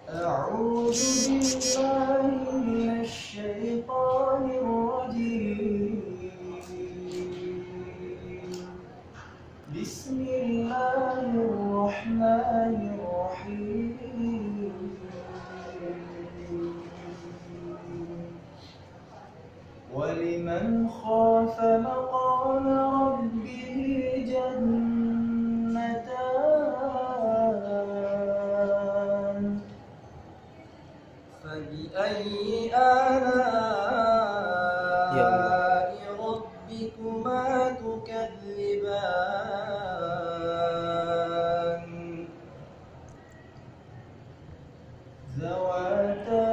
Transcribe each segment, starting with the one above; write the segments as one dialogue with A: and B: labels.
A: أعوذ بالله من الشيطان الرجيم. بسم الله الرحمن الرحيم. ولمن خاف مقام ربه جنتان فبأي آلاء ربكما تكذبان ذواتا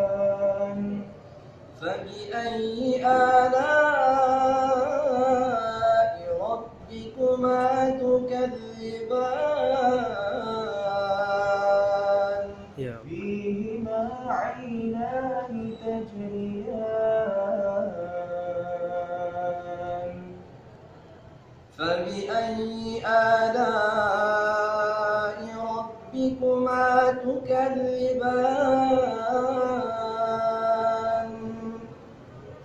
A: أفنان فبأي آلاء ربكما تكذبان فيهما عينان تجريان فبأي آلاء ربكما تكذبان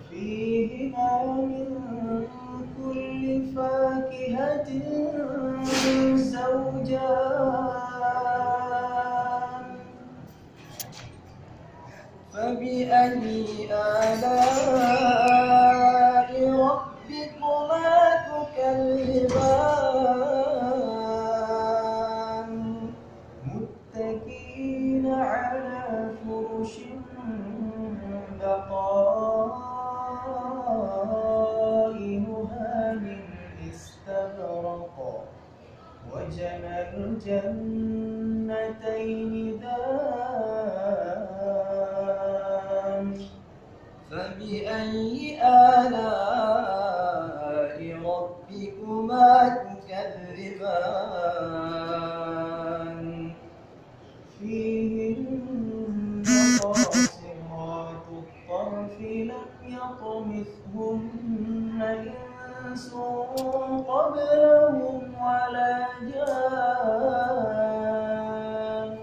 A: فيهما من كل فاكهة زوجان فبأي آلاء ربكما تكذبان متكئين على فرش بطائنها من استبرق وجنى الجنتين دان فبأي آلاء ربكما تكذبان فيهن قاصرات الطرف لم يطمثهن إنس قبلهم ولا جان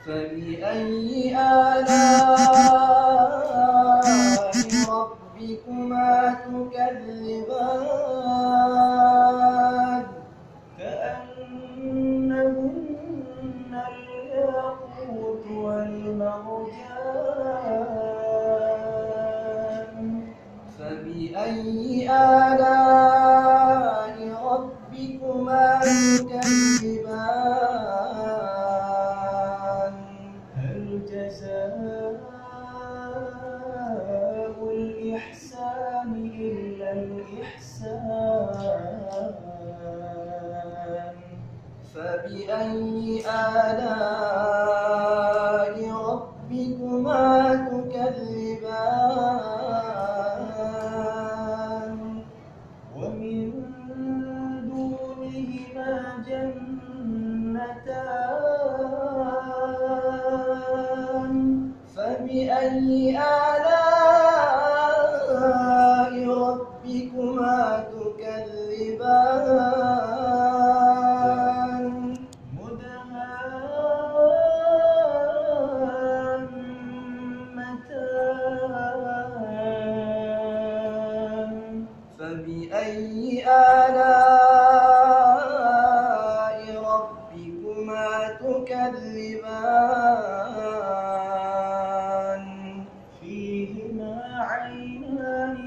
A: فبأي آلاء ربكما تكذبان كأنهن الياقوت والمرجان فبأي آلاء ربكما تكذبان هل جزاء الإحسان إلا الإحسان فبأي آلاء ربكما تكذبان ومن دونهما جنتان فبأي آلاء ربكما تكذبان مدهامتان فبأي آلاء ربكما تكذبان فيهما عينان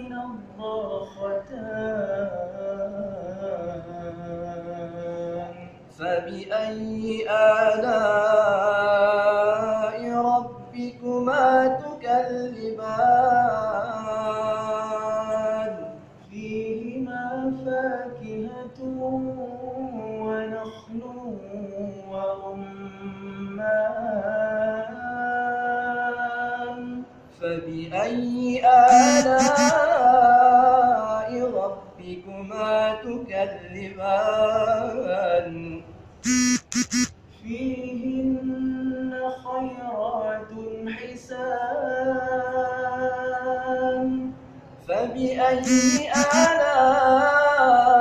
A: نضاختان فبأي آلاء ربكما تكذبان فيهما فاكهة ونخل ورمان فبأي آلاء ربكما تكذبان فيهن خيرات حسان فبأي آلاء